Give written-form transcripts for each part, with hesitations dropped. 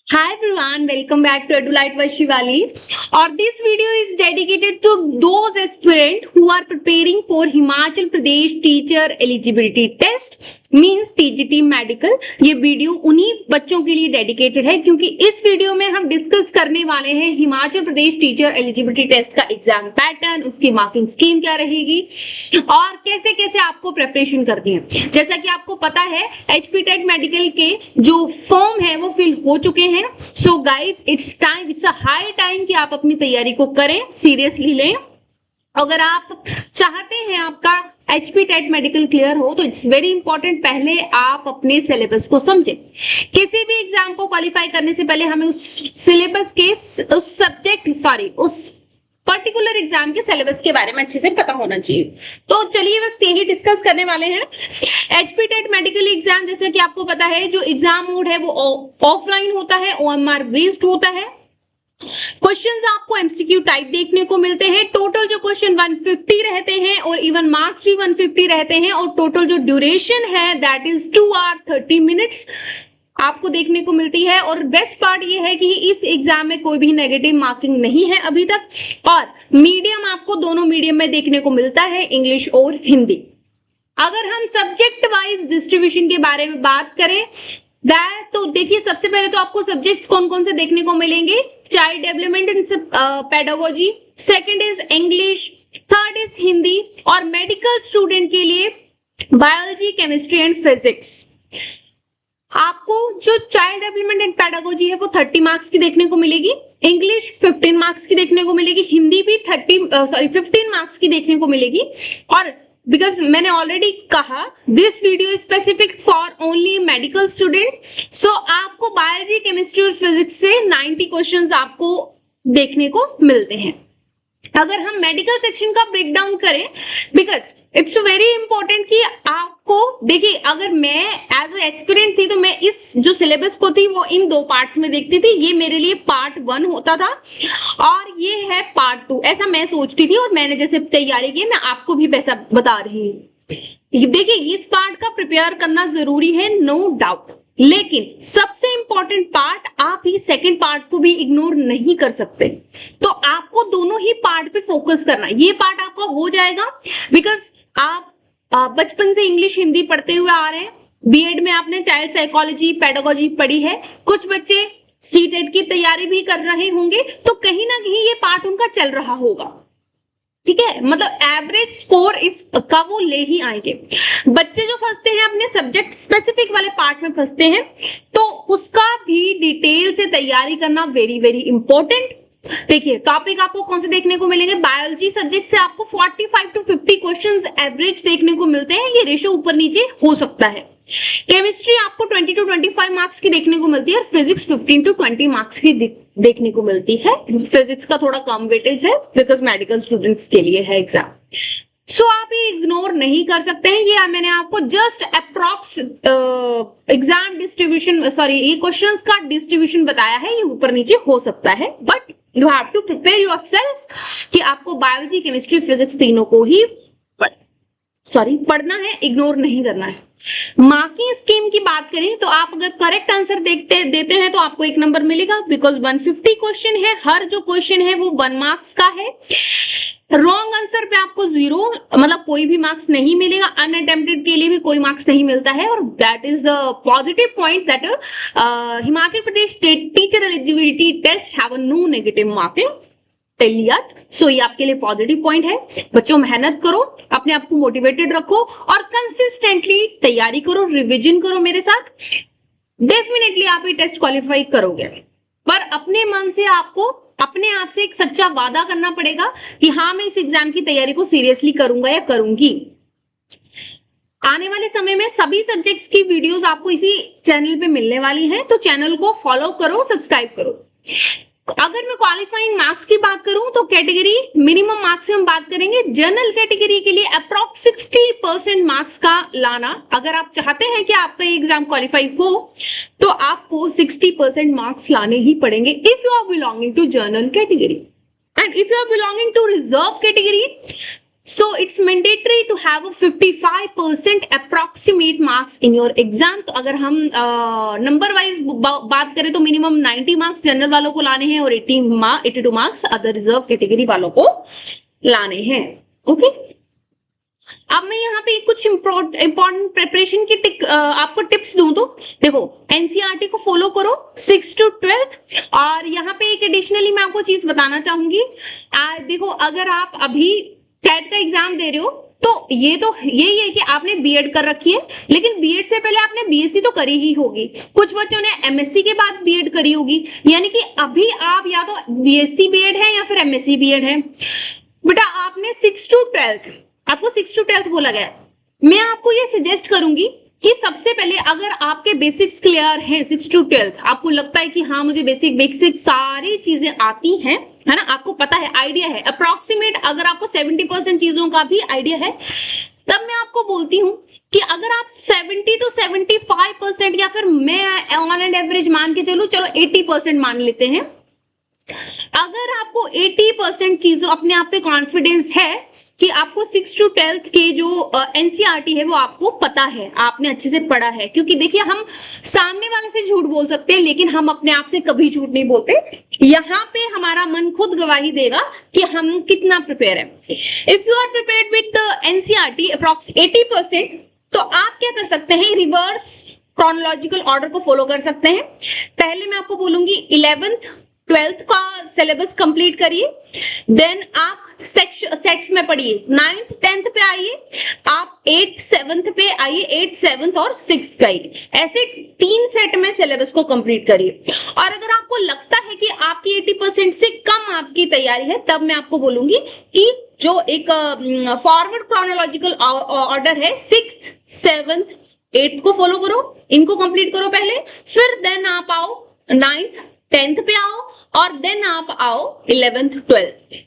Hi everyone, welcome back to Edulite by Shivali. Or this video is dedicated to those aspirants who are preparing for Himachal Pradesh Teacher Eligibility Test, means TGT medical. ये video उन्हीं बच्चों के लिए dedicated है क्योंकि इस video में हम डिस्कस करने वाले हैं Himachal Pradesh teacher eligibility test का एग्जाम पैटर्न, उसकी मार्किंग स्कीम क्या रहेगी और कैसे कैसे आपको प्रिपरेशन करनी है। जैसा कि आपको पता है HP टेट मेडिकल के जो फॉर्म है वो फिल हो चुके हैं। So guys it's a high time कि आप अपनी तैयारी को करें, सीरियसली लें। अगर आप चाहते हैं आपका HP टेट मेडिकल क्लियर हो तो इट्स वेरी इंपॉर्टेंट पहले आप अपने सिलेबस को समझें। किसी भी एग्जाम को क्वालिफाई करने से पहले हमें उस सिलेबस के उस पर्टिकुलर एग्जाम के सिलेबस के बारे में अच्छे से पता होना चाहिए। तो चलिए बस यही डिस्कस करने वाले हैं। HP टेट मेडिकल एग्जाम जैसे कि आपको पता है जो एग्जाम मोड है वो ऑफलाइन होता है, OMR बेस्ड होता है। क्वेश्चंस आपको MCQ टाइप देखने को मिलते हैं। टोटल जो क्वेश्चन 150 रहते हैं और इवन मार्क्स भी 150 रहते हैं और टोटल जो ड्यूरेशन है दैट इज 2 आवर 30 मिनट्स आपको देखने को मिलती है। और बेस्ट पार्ट ये है कि इस एग्जाम में कोई भी नेगेटिव मार्किंग नहीं है अभी तक, और मीडियम आपको दोनों मीडियम में देखने को मिलता है, इंग्लिश और हिंदी। अगर हम सब्जेक्ट वाइज डिस्ट्रीब्यूशन के बारे में बात करें तो देखिए सबसे पहले तो आपको सब्जेक्ट्स कौन कौन से देखने को मिलेंगे। Child development and pedagogy, second is English, third is Hindi, और मेडिकल स्टूडेंट के लिए बायोलॉजी, केमिस्ट्री एंड फिजिक्स। आपको जो चाइल्ड डेवलपमेंट एंड पेडागोजी है वो 30 मार्क्स की देखने को मिलेगी, इंग्लिश 15 मार्क्स की देखने को मिलेगी, हिंदी भी 15 मार्क्स की देखने को मिलेगी। और बिकॉज मैंने ऑलरेडी कहा this video specific for only medical student, so आपको बायोलॉजी, केमिस्ट्री और फिजिक्स से 90 क्वेश्चंस आपको देखने को मिलते हैं। अगर हम मेडिकल सेक्शन का ब्रेक डाउन करें, बिकॉज इट्स वेरी इंपॉर्टेंट कि आपको देखिए, अगर मैं एज ए एक्सपीरियंस थी तो मैं इस जो सिलेबस को थी वो इन 2 पार्ट्स में देखती थी। ये मेरे लिए पार्ट 1 होता था और ये है पार्ट 2, ऐसा मैं सोचती थी और मैंने जैसे तैयारी की मैं आपको भी वैसा बता रही हूँ। देखिए इस पार्ट का प्रिपेयर करना जरूरी है, नो डाउट, लेकिन सबसे इंपॉर्टेंट पार्ट आप ही सेकंड पार्ट को भी इग्नोर नहीं कर सकते। तो आपको दोनों ही पार्ट पे फोकस करना। ये पार्ट आपका हो जाएगा बिकॉज आप बचपन से इंग्लिश हिंदी पढ़ते हुए आ रहे हैं, बीएड में आपने चाइल्ड साइकोलॉजी, पेडागोजी पढ़ी है, कुछ बच्चे सीटेट की तैयारी भी कर रहे होंगे, तो कहीं ना कहीं ये पार्ट उनका चल रहा होगा, ठीक है। मतलब एवरेज स्कोर इसका वो ले ही आएंगे। बच्चे जो फंसते हैं अपने सब्जेक्ट स्पेसिफिक वाले पार्ट में फंसते हैं, तो उसका भी डिटेल से तैयारी करना वेरी वेरी इंपॉर्टेंट। देखिए टॉपिक आपको कौन से देखने को मिलेंगे। बायोलॉजी सब्जेक्ट से आपको 45 to 50 क्वेश्चंस एवरेज देखने को मिलते हैं, ये रेशो ऊपर नीचे हो सकता है। केमिस्ट्री आपको 20 to 25 मार्क्स की देखने को मिलती है और फिजिक्स 15 to 20 मार्क्स की देखने को मिलती है। फिजिक्स का थोड़ा कम वेटेज है बिकॉज मेडिकल स्टूडेंट्स के लिए है एग्जाम। सो आप ये इग्नोर नहीं कर सकते हैं। ये मैंने आपको जस्ट अप्रॉक्स एग्जाम डिस्ट्रीब्यूशन ये क्वेश्चंस का डिस्ट्रीब्यूशन बताया है, ये ऊपर नीचे हो सकता है, but you have to prepare yourself कि आपको बायोलॉजी, केमिस्ट्री, फिजिक्स तीनों को ही पढ़ना है, इग्नोर नहीं करना है। मार्किंग स्कीम की बात करें तो आप अगर करेक्ट आंसर देते हैं तो आपको 1 नंबर मिलेगा बिकॉज 150 क्वेश्चन है, हर जो क्वेश्चन है वो 1 मार्क्स का है। रॉन्ग आंसर पे आपको 0 मतलब कोई भी मार्क्स नहीं मिलेगा, अनअटेम्प्टेड के लिए भी कोई मार्क्स नहीं मिलता है। और that is the positive point that Himachal Pradesh teacher eligibility test have no negative marking till yet. So ये आपके लिए पॉजिटिव पॉइंट है। बच्चों मेहनत करो, अपने आप को मोटिवेटेड रखो और कंसिस्टेंटली तैयारी करो, रिविजन करो मेरे साथ, डेफिनेटली आप ये टेस्ट क्वालिफाई करोगे। पर अपने मन से आपको अपने आप से एक सच्चा वादा करना पड़ेगा कि हाँ मैं इस एग्जाम की तैयारी को सीरियसली करूंगा या करूंगी। आने वाले समय में सभी सब्जेक्ट्स की वीडियोस आपको इसी चैनल पे मिलने वाली हैं, तो चैनल को फॉलो करो, सब्सक्राइब करो। अगर मैं क्वालिफाइंग मार्क्स की बात करूं तो कैटेगरी मिनिमम मार्क्स से हम बात करेंगे। जनरल कैटेगरी के लिए अप्रॉक्स 60% मार्क्स का लाना, अगर आप चाहते हैं कि आपका एग्जाम क्वालिफाई हो तो आपको 60% मार्क्स लाने ही पड़ेंगे if you are belonging to general category. And if you are belonging to reserve category So it's mandatory to have a 55% approximate marks in your exam. तो अगर हम नंबर वाइज बात करें तो मिनिमम 90 मार्क्स जनरल वालों को लाने हैं और 82 मार्क्स अदर रिजर्व कैटेगरी वालों को लाने हैं। ओके, अब मैं यहाँ पे कुछ इंपॉर्टेंट प्रिपरेशन की आपको टिप्स दूं तो देखो, एनसीईआरटी को फॉलो करो 6 to 12। और यहाँ पे एक एडिशनली मैं आपको चीज बताना चाहूंगी, देखो अगर आप अभी टेट का एग्जाम दे रहे हो तो यही है कि आपने बीएड कर रखी है, लेकिन बीएड से पहले आपने बीएससी तो करी ही होगी, कुछ बच्चों ने एमएससी के बाद बीएड करी होगी, यानी कि अभी आप या तो बीएससी बीएड है या फिर एमएससी बीएड है। बेटा आपने 6 to 12, आपको 6 to 12 बोला गया, मैं आपको ये सजेस्ट करूंगी कि सबसे पहले अगर आपके बेसिक्स क्लियर हैं 6 to 12, आपको लगता है कि हाँ मुझे बेसिक सारी चीजें आती हैं, है ना, आपको पता है, आइडिया है अप्रोक्सीमेट, अगर आपको 70% चीजों का भी आइडिया है, तब मैं आपको बोलती हूं कि अगर आप 70 to 75% या फिर मैं ऑन एंड एवरेज मान के चलो 80% मान लेते हैं, अगर आपको 80% चीजों अपने आप पे कॉन्फिडेंस है कि आपको 6 to 12 के जो एनसीईआरटी है वो आपको पता है, आपने अच्छे से पढ़ा है, क्योंकि देखिए हम सामने वाले से झूठ बोल सकते हैं लेकिन हम अपने आप से कभी झूठ नहीं बोलते, यहाँ पे हमारा मन खुद गवाही देगा कि हम कितना प्रिपेयर है। If you are prepared with NCERT approx 80%, तो आप क्या कर सकते हैं, रिवर्स क्रोनोलॉजिकल ऑर्डर को फॉलो कर सकते हैं। पहले मैं आपको बोलूंगी 11th 12th का सिलेबस कंप्लीट करिए, देन आप सेट्स में पढ़िए, 9th 10th पे आइए, आप 8th 7th पे आइए, 8th 7th और 6th पे आइए, ऐसे 3 सेट में सिलेबस को कंप्लीट करिए। और अगर आपको लगता है कि आपकी 80% से कम आपकी तैयारी है, तब मैं आपको बोलूंगी कि जो एक फॉरवर्ड क्रोनोलॉजिकल ऑर्डर है 6th 7th 8th को फॉलो करो, इनको कंप्लीट करो पहले, फिर देन आप आओ 9th 10th पे आओ और देन आप आओ 11th 12th।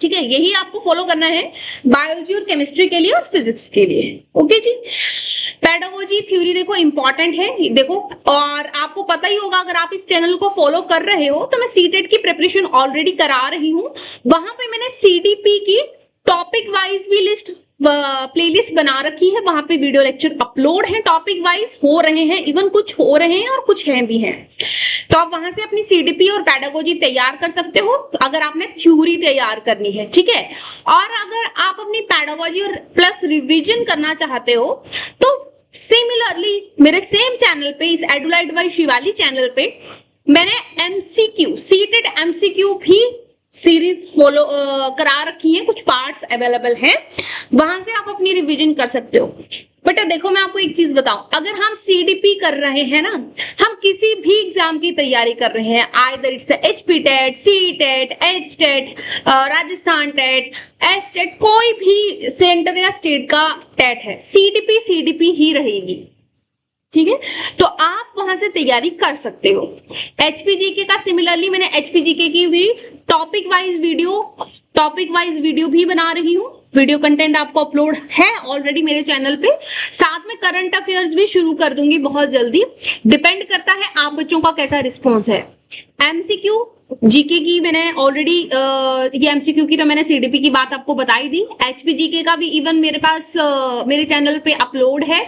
ठीक है, यही आपको फॉलो करना है बायोलॉजी और केमिस्ट्री के लिए और फिजिक्स के लिए। ओके जी, पेडागोजी थ्योरी देखो इंपॉर्टेंट है, देखो, और आपको पता ही होगा अगर आप इस चैनल को फॉलो कर रहे हो तो मैं सीटेट की प्रिपरेशन ऑलरेडी करा रही हूँ, वहां पे मैंने सीडीपी की टॉपिक वाइज भी लिस्ट प्लेलिस्ट बना रखी है, वहां पे वीडियो लेक्चर अपलोड है, टॉपिक वाइज हो रहे हैं, इवन कुछ हो रहे हैं और कुछ हैं भी हैं, तो आप वहां से अपनी सीडीपी और पेडागोजी तैयार कर सकते हो अगर आपने थ्योरी तैयार करनी है। ठीक है, और अगर आप अपनी पेडागोजी और प्लस रिवीजन करना चाहते हो तो सिमिलरली मेरे सेम चैनल पे, इस एडुलाइट बाय शिवाली चैनल पे, मैंने एमसीक्यू सीटेड एमसीक्यू भी सीरीज फॉलो करा रखी है, कुछ पार्ट्स अवेलेबल हैं, वहां से आप अपनी रिवीजन कर सकते हो। बट देखो मैं आपको एक चीज बताऊं, अगर हम सीडीपी कर रहे हैं ना, हम किसी भी एग्जाम की तैयारी कर रहे हैं, either it's HP TET, C TET, H TET, Rajasthan TET, S TET, कोई भी सेंटर या स्टेट का टेट है, सीडीपी ही रहेगी। ठीक है, तो आप वहां से तैयारी कर सकते हो। एचपीजीके का सिमिलरली मैंने एचपीजीके की भी टॉपिक वाइज वीडियो भी बना रही हूँ, वीडियो कंटेंट आपको अपलोड है ऑलरेडी मेरे चैनल पे, साथ में करंट अफेयर्स भी शुरू कर दूंगी बहुत जल्दी, डिपेंड करता है आप बच्चों का कैसा रिस्पॉन्स है। एमसीक्यू जीके की मैंने ऑलरेडी ये एमसीक्यू की तो मैंने सीडीपी की बात आपको बताई दी, एचपीजीके का भी इवन मेरे पास मेरे चैनल पे अपलोड है,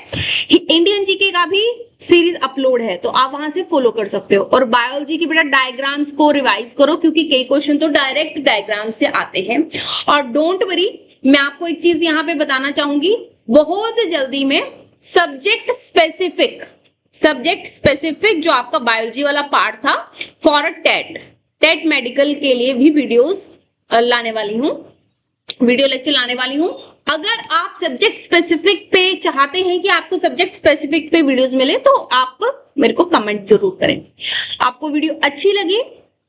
इंडियन जीके का भी सीरीज अपलोड है, तो आप वहां से फॉलो कर सकते हो। और बायोलॉजी की बेटा डायग्राम्स को रिवाइज करो, क्योंकि कई क्वेश्चन तो डायरेक्ट डायग्राम से आते हैं। और डोंट वरी, मैं आपको एक चीज यहाँ पे बताना चाहूंगी, बहुत जल्दी में सब्जेक्ट स्पेसिफिक जो आपका बायोलॉजी वाला पार्ट था फॉर अ टेट मेडिकल के लिए भी वीडियोस लाने वाली हूँ, वीडियो लेक्चर लाने वाली हूँ। अगर आप सब्जेक्ट स्पेसिफिक पे चाहते हैं कि आपको सब्जेक्ट स्पेसिफिक पे वीडियोस मिले, तो आप मेरे को कमेंट जरूर करें। आपको वीडियो अच्छी लगी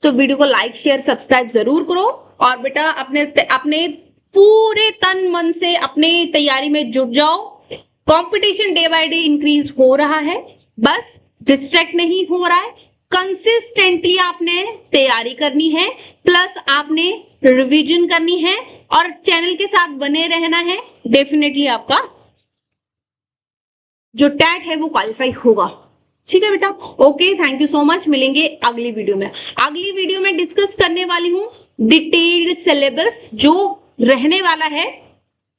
तो वीडियो को लाइक शेयर सब्सक्राइब जरूर करो, और बेटा अपने पूरे तन मन से अपने तैयारी में जुट जाओ। Competition day by day increase हो रहा है, बस डिस्ट्रैक्ट नहीं हो रहा है, कंसिस्टेंटली आपने तैयारी करनी है, प्लस आपने रिवीजन करनी है और चैनल के साथ बने रहना है। डेफिनेटली आपका जो टैट है वो क्वालिफाई होगा। ठीक है बेटा, okay, thank you so much. मिलेंगे अगली वीडियो में। अगली वीडियो में डिस्कस करने वाली हूं डिटेल्ड सिलेबस जो रहने वाला है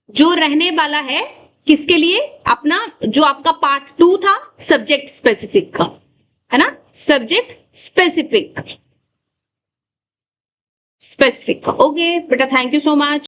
जो रहने वाला है किसके लिए, अपना जो आपका पार्ट 2 था सब्जेक्ट स्पेसिफिक का, है ना, सब्जेक्ट स्पेसिफिक का। ओके बेटा, थैंक यू सो मच।